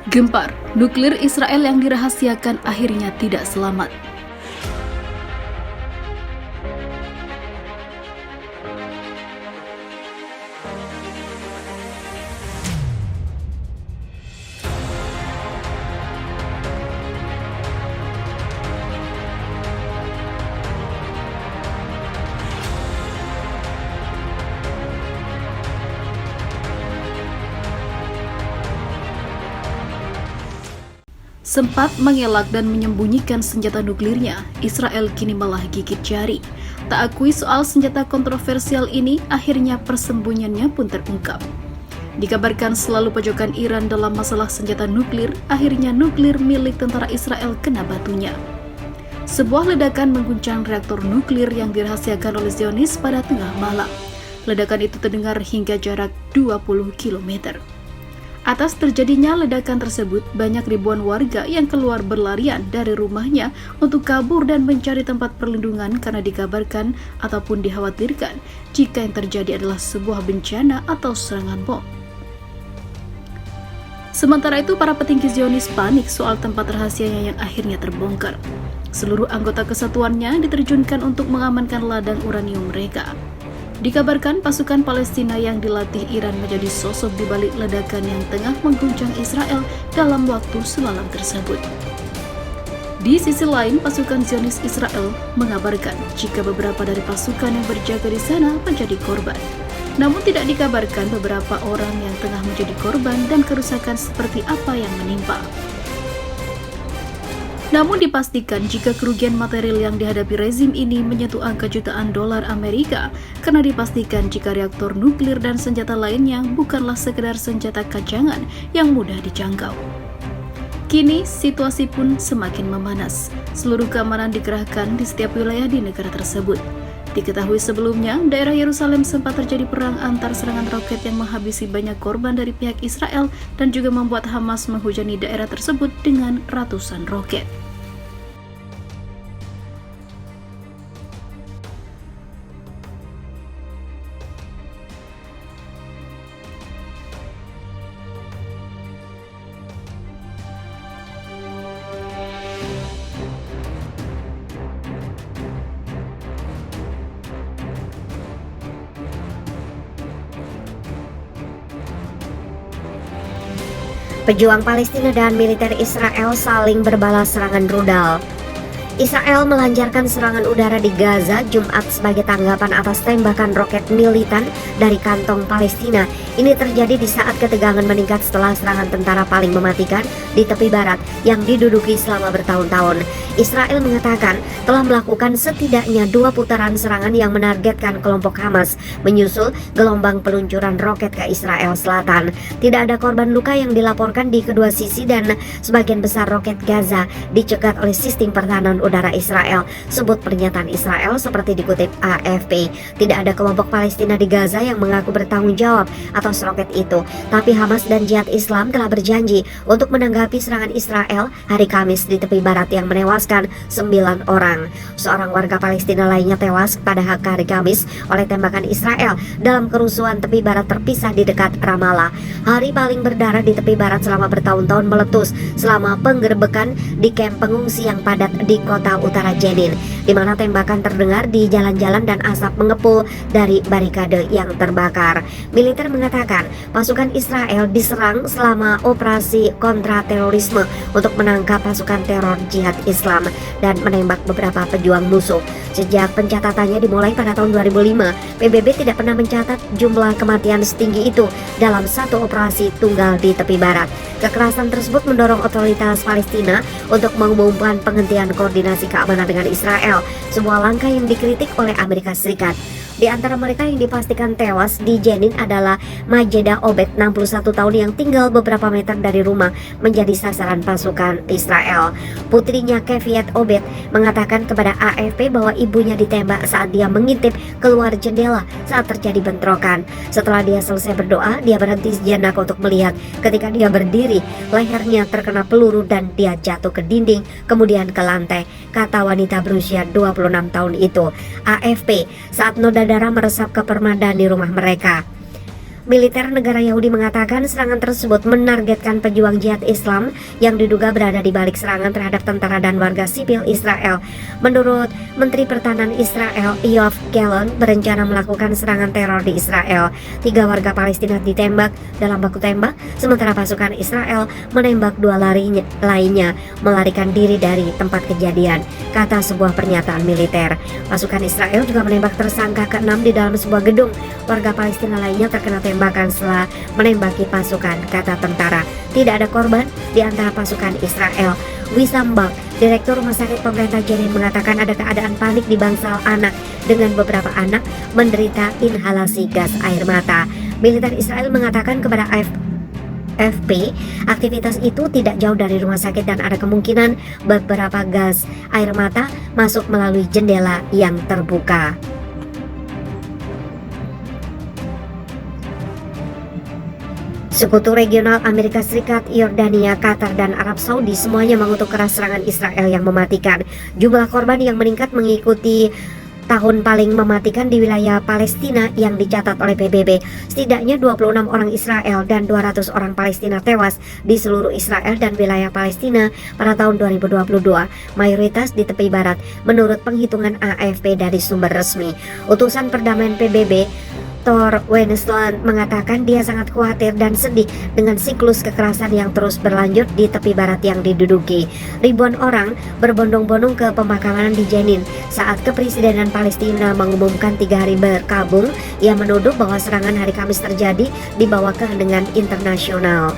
Gempar, nuklir Israel yang dirahasiakan akhirnya tidak selamat. Sempat mengelak dan menyembunyikan senjata nuklirnya, Israel kini malah gigit jari. Tak akui soal senjata kontroversial ini, akhirnya persembunyiannya pun terungkap. Dikabarkan selalu pojokan Iran dalam masalah senjata nuklir, akhirnya nuklir milik tentara Israel kena batunya. Sebuah ledakan mengguncang reaktor nuklir yang dirahasiakan oleh Zionis pada tengah malam. Ledakan itu terdengar hingga jarak 20 km. Atas terjadinya ledakan tersebut, banyak ribuan warga yang keluar berlarian dari rumahnya untuk kabur dan mencari tempat perlindungan karena dikabarkan ataupun dikhawatirkan jika yang terjadi adalah sebuah bencana atau serangan bom. Sementara itu, para petinggi Zionis panik soal tempat rahasianya yang akhirnya terbongkar. Seluruh anggota kesatuannya diterjunkan untuk mengamankan ladang uranium mereka. Dikabarkan pasukan Palestina yang dilatih Iran menjadi sosok di balik ledakan yang tengah mengguncang Israel dalam waktu semalam tersebut. Di sisi lain, pasukan Zionis Israel mengabarkan jika beberapa dari pasukan yang berjaga di sana menjadi korban. Namun tidak dikabarkan beberapa orang yang tengah menjadi korban dan kerusakan seperti apa yang menimpa. Namun dipastikan jika kerugian material yang dihadapi rezim ini menyentuh angka jutaan dolar Amerika, karena dipastikan jika reaktor nuklir dan senjata lainnya bukanlah sekedar senjata kacangan yang mudah dijangkau. Kini situasi pun semakin memanas. Seluruh keamanan dikerahkan di setiap wilayah di negara tersebut. Diketahui sebelumnya, daerah Yerusalem sempat terjadi perang antar serangan roket yang menghabisi banyak korban dari pihak Israel dan juga membuat Hamas menghujani daerah tersebut dengan ratusan roket. Pejuang Palestina dan militer Israel saling berbalas serangan rudal. Israel melancarkan serangan udara di Gaza Jumat sebagai tanggapan atas tembakan roket militan dari kantong Palestina. Ini terjadi di saat ketegangan meningkat setelah serangan tentara paling mematikan di tepi barat yang diduduki selama bertahun-tahun. Israel mengatakan telah melakukan setidaknya 2 putaran serangan yang menargetkan kelompok Hamas, menyusul gelombang peluncuran roket ke Israel Selatan. Tidak ada korban luka yang dilaporkan di kedua sisi dan sebagian besar roket Gaza dicegat oleh sistem pertahanan udara Israel, sebut pernyataan Israel seperti dikutip AFP. Tidak ada kelompok Palestina di Gaza yang mengaku bertanggung jawab atas roket itu, tapi Hamas dan Jihad Islam telah berjanji untuk menanggapi serangan Israel hari Kamis di tepi barat yang menewaskan 9 orang. Seorang warga Palestina lainnya tewas pada hari Kamis oleh tembakan Israel dalam kerusuhan tepi barat terpisah di dekat Ramallah. Hari paling berdarah di tepi barat selama bertahun-tahun meletus selama penggerbekan di kamp pengungsi yang padat di kota utara Jenin, di mana tembakan terdengar di jalan-jalan dan asap mengepul dari barikade yang terbakar. Militer mengatakan pasukan Israel diserang selama operasi kontra terorisme untuk menangkap pasukan teror Jihad Islam dan menembak beberapa pejuang musuh. Sejak pencatatannya dimulai pada tahun 2005, PBB tidak pernah mencatat jumlah kematian setinggi itu dalam satu operasi tunggal di tepi barat. Kekerasan tersebut mendorong otoritas Palestina untuk mengumumkan penghentian koordinasi keamanan dengan Israel, sebuah langkah yang dikritik oleh Amerika Serikat. Di antara mereka yang dipastikan tewas di Jenin adalah Majeda Obed, 61 tahun, yang tinggal beberapa meter dari rumah menjadi sasaran pasukan Israel. Putrinya Keviat Obed mengatakan kepada AFP bahwa ibunya ditembak saat dia mengintip keluar jendela saat terjadi bentrokan. Setelah dia selesai berdoa, dia berhenti sejenak untuk melihat. Ketika dia berdiri, lehernya terkena peluru dan dia jatuh ke dinding, kemudian ke lantai, kata wanita berusia 26 tahun itu. AFP, saat noda darah meresap ke permadani rumah mereka. Militer negara Yahudi mengatakan serangan tersebut menargetkan pejuang jihad Islam yang diduga berada di balik serangan terhadap tentara dan warga sipil Israel. Menurut Menteri Pertahanan Israel, Yoav Gallant, berencana melakukan serangan teror di Israel. 3 warga Palestina ditembak dalam baku tembak, sementara pasukan Israel menembak 2 lainnya melarikan diri dari tempat kejadian, kata sebuah pernyataan militer. Pasukan Israel juga menembak tersangka ke-6 di dalam sebuah gedung. Warga Palestina lainnya terkena tembakan setelah menembaki pasukan, kata tentara. Tidak ada korban di antara pasukan Israel. Wissam Bak, Direktur Rumah Sakit Pemerintah Jenin, mengatakan ada keadaan panik di bangsal anak dengan beberapa anak menderita inhalasi gas air mata. Militer Israel mengatakan kepada AFP, aktivitas itu tidak jauh dari rumah sakit dan ada kemungkinan beberapa gas air mata masuk melalui jendela yang terbuka. Sekutu regional Amerika Serikat, Yordania, Qatar, dan Arab Saudi semuanya mengutuk keras serangan Israel yang mematikan. Jumlah korban yang meningkat mengikuti tahun paling mematikan di wilayah Palestina yang dicatat oleh PBB. Setidaknya 26 orang Israel dan 200 orang Palestina tewas di seluruh Israel dan wilayah Palestina pada tahun 2022, mayoritas di tepi barat, menurut penghitungan AFP dari sumber resmi. Utusan perdamaian PBB Thor Wennesland mengatakan dia sangat khawatir dan sedih dengan siklus kekerasan yang terus berlanjut di tepi barat yang diduduki. Ribuan orang berbondong-bondong ke pemakaman di Jenin saat Kepresidenan Palestina mengumumkan 3 hari berkabung. Ia menuduh bahwa serangan hari Kamis terjadi di bawah kehendak internasional.